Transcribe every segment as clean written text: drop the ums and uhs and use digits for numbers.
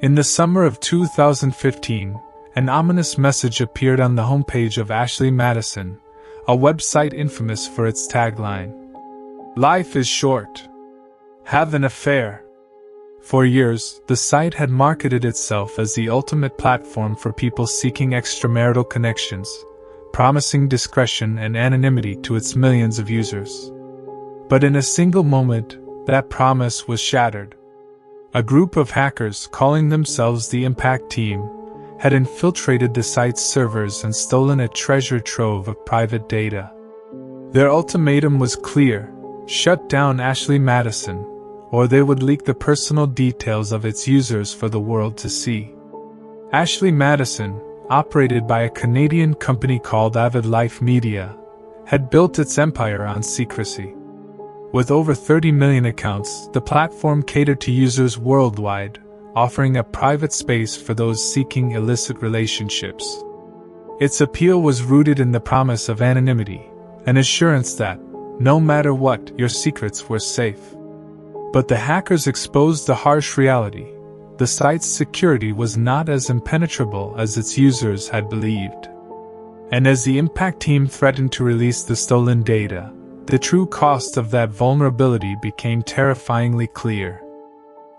In the summer of 2015, an ominous message appeared on the homepage of Ashley Madison, a website infamous for its tagline, "Life is short. Have an affair." For years, the site had marketed itself as the ultimate platform for people seeking extramarital connections, promising discretion and anonymity to its millions of users. But in a single moment, that promise was shattered. A group of hackers, calling themselves the Impact Team, had infiltrated the site's servers and stolen a treasure trove of private data. Their ultimatum was clear: shut down Ashley Madison, or they would leak the personal details of its users for the world to see. Ashley Madison, operated by a Canadian company called Avid Life Media, had built its empire on secrecy. With over 30 million accounts, the platform catered to users worldwide, offering a private space for those seeking illicit relationships. Its appeal was rooted in the promise of anonymity, an assurance that, no matter what, your secrets were safe. But the hackers exposed the harsh reality: the site's security was not as impenetrable as its users had believed. And as the Impact Team threatened to release the stolen data, the true cost of that vulnerability became terrifyingly clear.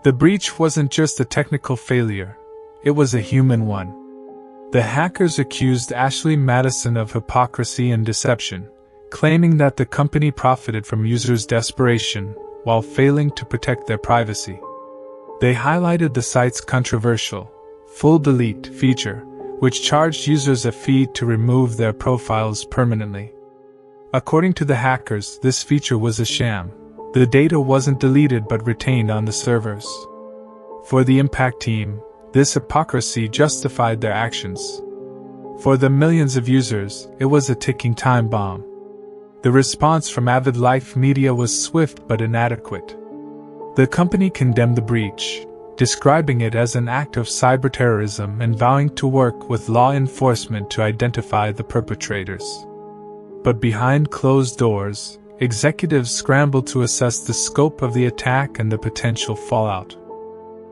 The breach wasn't just a technical failure, it was a human one. The hackers accused Ashley Madison of hypocrisy and deception, claiming that the company profited from users' desperation while failing to protect their privacy. They highlighted the site's controversial full delete feature, which charged users a fee to remove their profiles permanently. According to the hackers, this feature was a sham. The data wasn't deleted but retained on the servers. For the Impact Team, this hypocrisy justified their actions. For the millions of users, it was a ticking time bomb. The response from Avid Life Media was swift but inadequate. The company condemned the breach, describing it as an act of cyberterrorism and vowing to work with law enforcement to identify the perpetrators. But behind closed doors, executives scrambled to assess the scope of the attack and the potential fallout.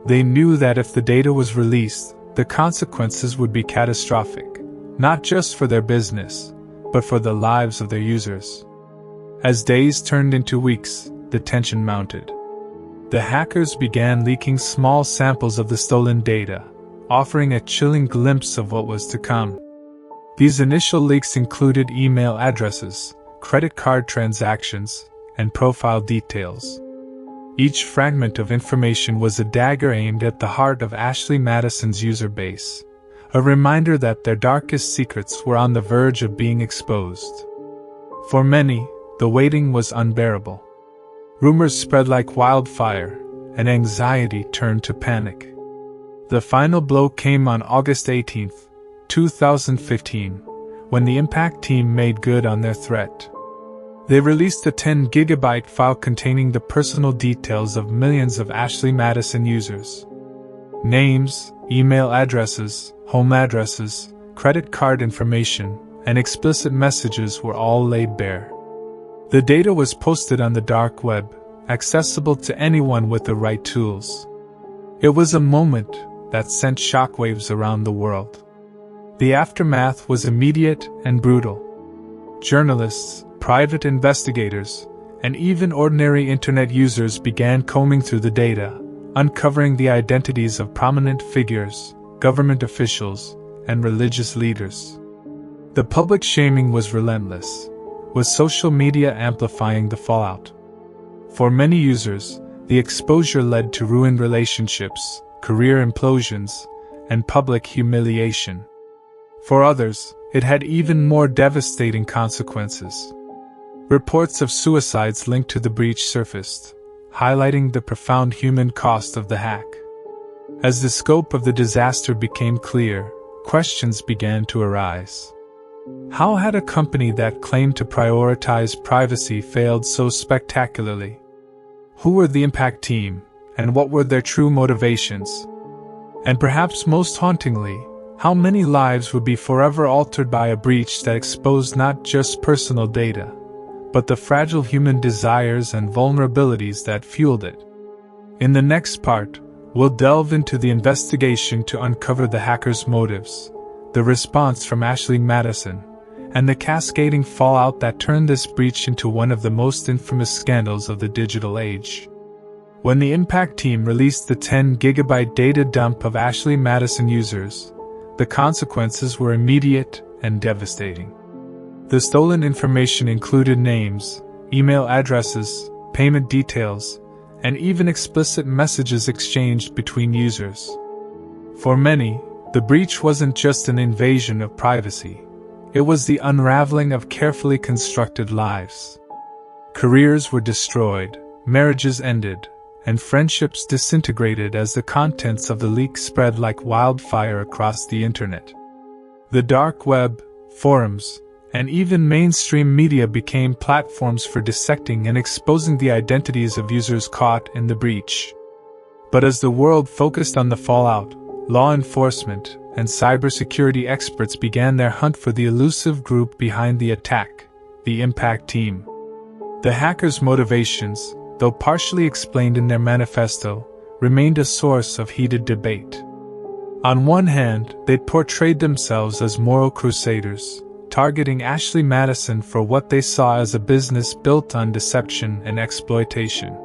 They knew that if the data was released, the consequences would be catastrophic, not just for their business, but for the lives of their users. As days turned into weeks, the tension mounted. The hackers began leaking small samples of the stolen data, offering a chilling glimpse of what was to come. These initial leaks included email addresses, credit card transactions, and profile details. Each fragment of information was a dagger aimed at the heart of Ashley Madison's user base, a reminder that their darkest secrets were on the verge of being exposed. For many, the waiting was unbearable. Rumors spread like wildfire, and anxiety turned to panic. The final blow came on August 18, 2015, when the Impact Team made good on their threat. They released a 10-gigabyte file containing the personal details of millions of Ashley Madison users. Names, email addresses, home addresses, credit card information, and explicit messages were all laid bare. The data was posted on the dark web, accessible to anyone with the right tools. It was a moment that sent shockwaves around the world. The aftermath was immediate and brutal. Journalists, private investigators, and even ordinary internet users began combing through the data, uncovering the identities of prominent figures, government officials, and religious leaders. The public shaming was relentless, with social media amplifying the fallout. For many users, the exposure led to ruined relationships, career implosions, and public humiliation. For others, it had even more devastating consequences. Reports of suicides linked to the breach surfaced, highlighting the profound human cost of the hack. As the scope of the disaster became clear, questions began to arise. How had a company that claimed to prioritize privacy failed so spectacularly? Who were the Impact Team, and what were their true motivations? And perhaps most hauntingly, how many lives would be forever altered by a breach that exposed not just personal data, but the fragile human desires and vulnerabilities that fueled it? In the next part, We'll delve into the investigation to uncover the hackers' motives, the response from Ashley Madison, and the cascading fallout that turned this breach into one of the most infamous scandals of the digital age. When the Impact team released the 10-gigabyte data dump of Ashley Madison users, the consequences were immediate and devastating. The stolen information included names, email addresses, payment details, and even explicit messages exchanged between users. For many, the breach wasn't just an invasion of privacy. It was the unraveling of carefully constructed lives. Careers were destroyed, marriages ended, and friendships disintegrated as the contents of the leak spread like wildfire across the internet. The dark web, forums, and even mainstream media became platforms for dissecting and exposing the identities of users caught in the breach. But as the world focused on the fallout, law enforcement and cybersecurity experts began their hunt for the elusive group behind the attack, the Impact team. The hackers' motivations, though partially explained in their manifesto, remained a source of heated debate. On one hand, they'd portrayed themselves as moral crusaders, targeting Ashley Madison for what they saw as a business built on deception and exploitation.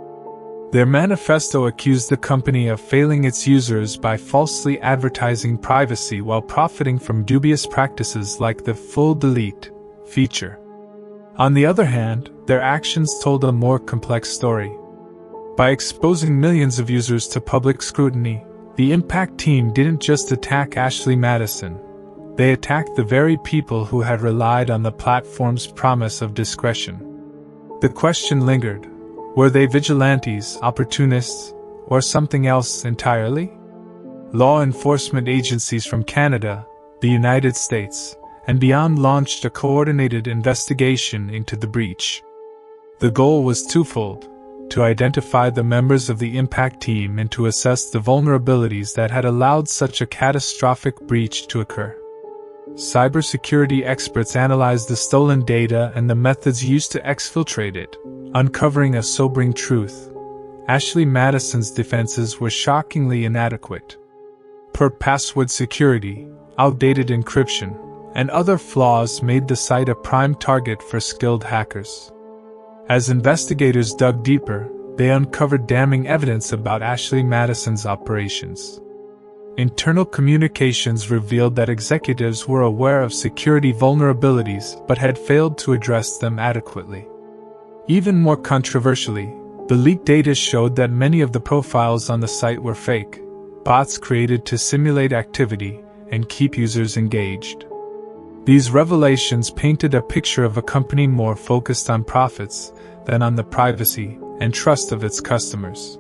Their manifesto accused the company of failing its users by falsely advertising privacy while profiting from dubious practices like the full delete feature. On the other hand, their actions told a more complex story. By exposing millions of users to public scrutiny, the Impact team didn't just attack Ashley Madison. They attacked the very people who had relied on the platform's promise of discretion. The question lingered: were they vigilantes, opportunists, or something else entirely? Law enforcement agencies from Canada, the United States, and beyond launched a coordinated investigation into the breach. The goal was twofold: to identify the members of the Impact team and to assess the vulnerabilities that had allowed such a catastrophic breach to occur. Cybersecurity experts analyzed the stolen data and the methods used to exfiltrate it, uncovering a sobering truth: Ashley Madison's defenses were shockingly inadequate. Poor password security, outdated encryption, and other flaws made the site a prime target for skilled hackers. As investigators dug deeper, they uncovered damning evidence about Ashley Madison's operations. Internal communications revealed that executives were aware of security vulnerabilities but had failed to address them adequately. Even more controversially, the leaked data showed that many of the profiles on the site were fake, bots created to simulate activity and keep users engaged. These revelations painted a picture of a company more focused on profits than on the privacy and trust of its customers.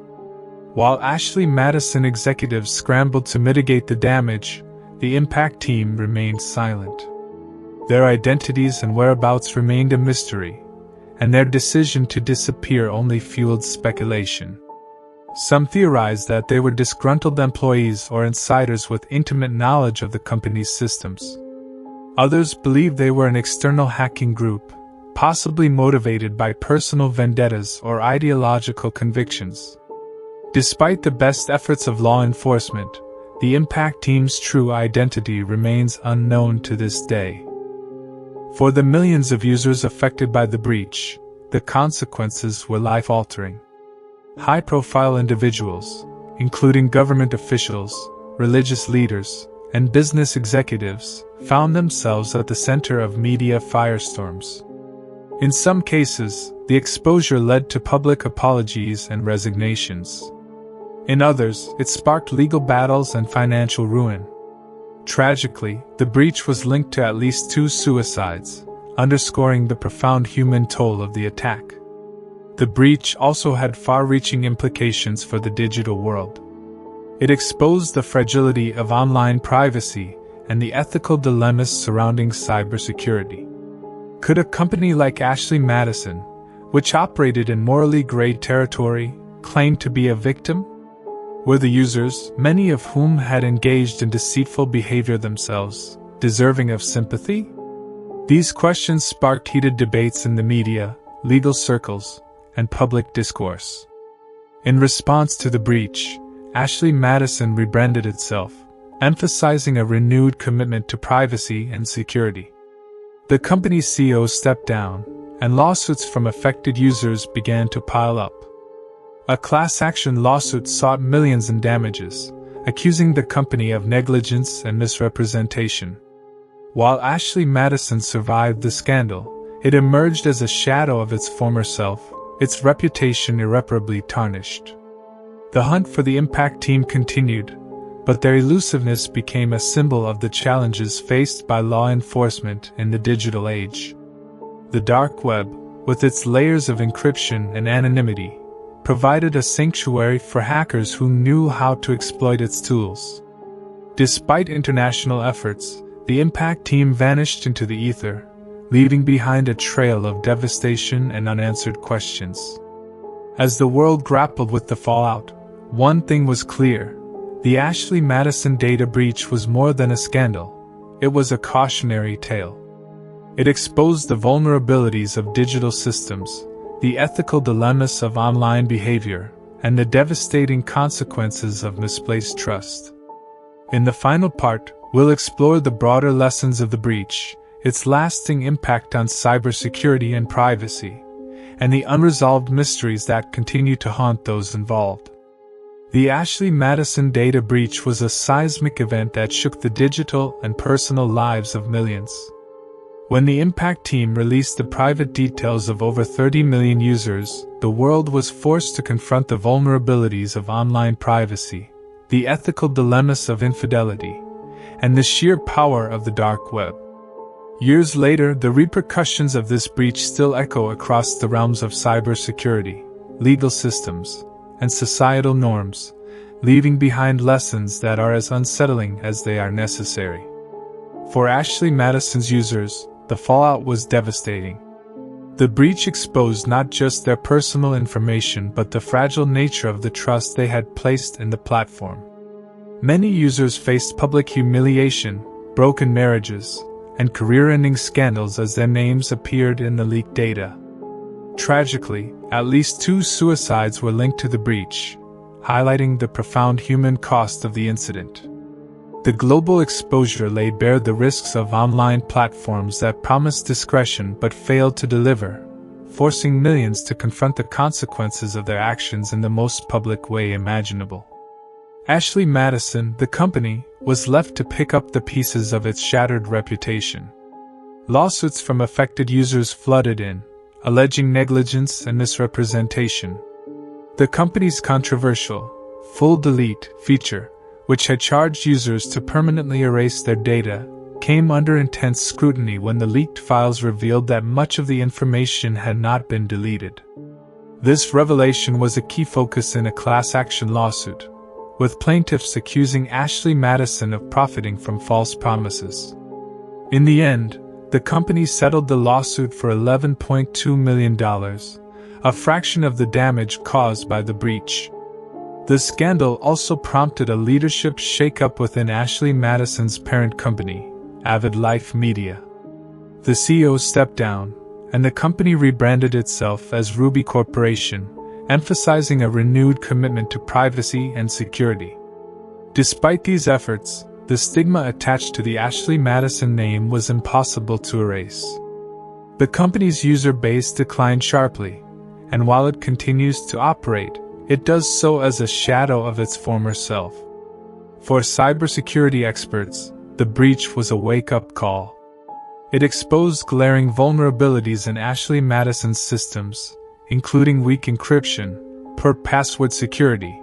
While Ashley Madison executives scrambled to mitigate the damage, the Impact team remained silent. Their identities and whereabouts remained a mystery, and their decision to disappear only fueled speculation. Some theorized that they were disgruntled employees or insiders with intimate knowledge of the company's systems. Others believed they were an external hacking group, possibly motivated by personal vendettas or ideological convictions. Despite the best efforts of law enforcement, the Impact team's true identity remains unknown to this day. For the millions of users affected by the breach, the consequences were life-altering. High-profile individuals, including government officials, religious leaders, and business executives, found themselves at the center of media firestorms. In some cases, the exposure led to public apologies and resignations. In others, it sparked legal battles and financial ruin. Tragically, the breach was linked to at least 2 suicides, underscoring the profound human toll of the attack. The breach also had far-reaching implications for the digital world. It exposed the fragility of online privacy and the ethical dilemmas surrounding cybersecurity. Could a company like Ashley Madison, which operated in morally gray territory, claim to be a victim? Were the users, many of whom had engaged in deceitful behavior themselves, deserving of sympathy? These questions sparked heated debates in the media, legal circles, and public discourse. In response to the breach, Ashley Madison rebranded itself, emphasizing a renewed commitment to privacy and security. The company's CEO stepped down, and lawsuits from affected users began to pile up. A class action lawsuit sought millions in damages, accusing the company of negligence and misrepresentation. While Ashley Madison survived the scandal, it emerged as a shadow of its former self, its reputation irreparably tarnished. The hunt for the impact team continued, but their elusiveness became a symbol of the challenges faced by law enforcement in the digital age. The dark web, with its layers of encryption and anonymity, provided a sanctuary for hackers who knew how to exploit its tools. Despite international efforts, the impact team vanished into the ether, leaving behind a trail of devastation and unanswered questions. As the world grappled with the fallout, one thing was clear: the Ashley Madison data breach was more than a scandal. It was a cautionary tale. It exposed the vulnerabilities of digital systems, the ethical dilemmas of online behavior, and the devastating consequences of misplaced trust. In the final part, we'll explore the broader lessons of the breach, its lasting impact on cybersecurity and privacy, and the unresolved mysteries that continue to haunt those involved. The Ashley Madison data breach was a seismic event that shook the digital and personal lives of millions. When the impact team released the private details of over 30 million users, the world was forced to confront the vulnerabilities of online privacy, the ethical dilemmas of infidelity, and the sheer power of the dark web. Years later, the repercussions of this breach still echo across the realms of cybersecurity, legal systems, and societal norms, leaving behind lessons that are as unsettling as they are necessary. For Ashley Madison's users, the fallout was devastating. The breach exposed not just their personal information but the fragile nature of the trust they had placed in the platform. Many users faced public humiliation, broken marriages, and career-ending scandals as their names appeared in the leaked data. Tragically, at least 2 suicides were linked to the breach, highlighting the profound human cost of the incident. The global exposure laid bare the risks of online platforms that promised discretion but failed to deliver, forcing millions to confront the consequences of their actions in the most public way imaginable. Ashley Madison, the company, was left to pick up the pieces of its shattered reputation. Lawsuits from affected users flooded in, alleging negligence and misrepresentation. The company's controversial full delete feature, which had charged users to permanently erase their data, came under intense scrutiny when the leaked files revealed that much of the information had not been deleted. This revelation was a key focus in a class action lawsuit, with plaintiffs accusing Ashley Madison of profiting from false promises. In the end, the company settled the lawsuit for $11.2 million, a fraction of the damage caused by the breach. The scandal also prompted a leadership shakeup within Ashley Madison's parent company, Avid Life Media. The CEO stepped down, and the company rebranded itself as Ruby Corporation, emphasizing a renewed commitment to privacy and security. Despite these efforts, the stigma attached to the Ashley Madison name was impossible to erase. The company's user base declined sharply, and while it continues to operate, it does so as a shadow of its former self. For cybersecurity experts, the breach was a wake-up call. It exposed glaring vulnerabilities in Ashley Madison's systems, including weak encryption, poor password security,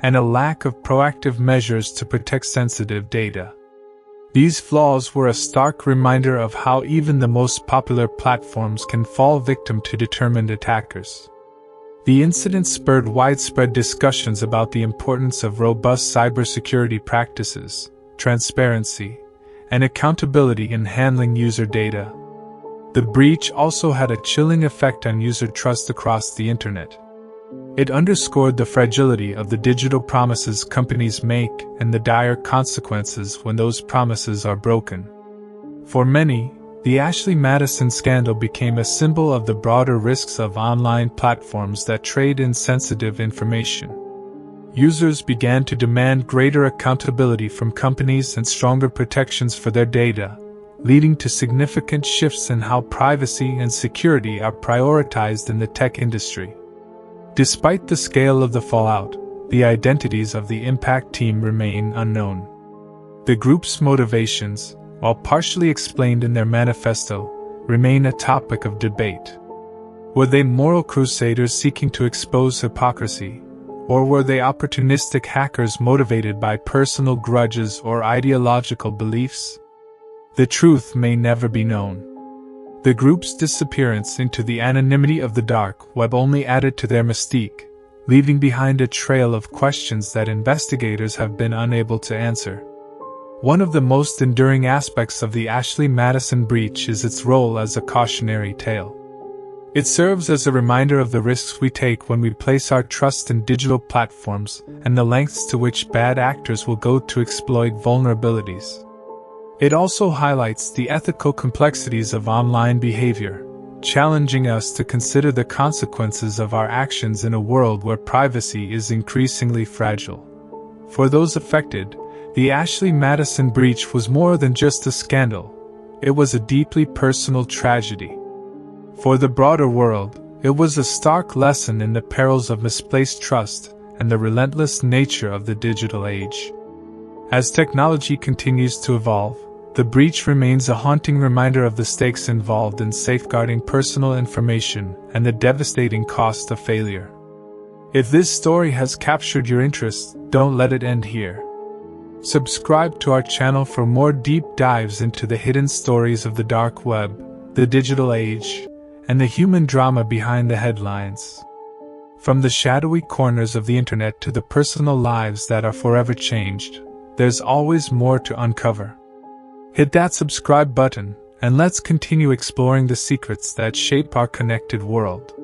and a lack of proactive measures to protect sensitive data. These flaws were a stark reminder of how even the most popular platforms can fall victim to determined attackers. The incident spurred widespread discussions about the importance of robust cybersecurity practices, transparency, and accountability in handling user data. The breach also had a chilling effect on user trust across the internet. It underscored the fragility of the digital promises companies make and the dire consequences when those promises are broken. For many, the Ashley Madison scandal became a symbol of the broader risks of online platforms that trade in sensitive information. users began to demand greater accountability from companies and stronger protections for their data, leading to significant shifts in how privacy and security are prioritized in the tech industry. Despite the scale of the fallout, the identities of the impact team remain unknown. The group's motivations, while partially explained in their manifesto, remain a topic of debate. Were they moral crusaders seeking to expose hypocrisy, or were they opportunistic hackers motivated by personal grudges or ideological beliefs? The truth may never be known. The group's disappearance into the anonymity of the dark web only added to their mystique, leaving behind a trail of questions that investigators have been unable to answer. One of the most enduring aspects of the Ashley Madison breach is its role as a cautionary tale. It serves as a reminder of the risks we take when we place our trust in digital platforms and the lengths to which bad actors will go to exploit vulnerabilities. It also highlights the ethical complexities of online behavior, challenging us to consider the consequences of our actions in a world where privacy is increasingly fragile. For those affected, the Ashley Madison breach was more than just a scandal. It was a deeply personal tragedy. For the broader world, it was a stark lesson in the perils of misplaced trust and the relentless nature of the digital age. As technology continues to evolve, the breach remains a haunting reminder of the stakes involved in safeguarding personal information and the devastating cost of failure. If this story has captured your interest, don't let it end here. Subscribe to our channel for more deep dives into the hidden stories of the dark web, the digital age, and the human drama behind the headlines. From the shadowy corners of the internet to the personal lives that are forever changed, there's always more to uncover. Hit that subscribe button, and let's continue exploring the secrets that shape our connected world.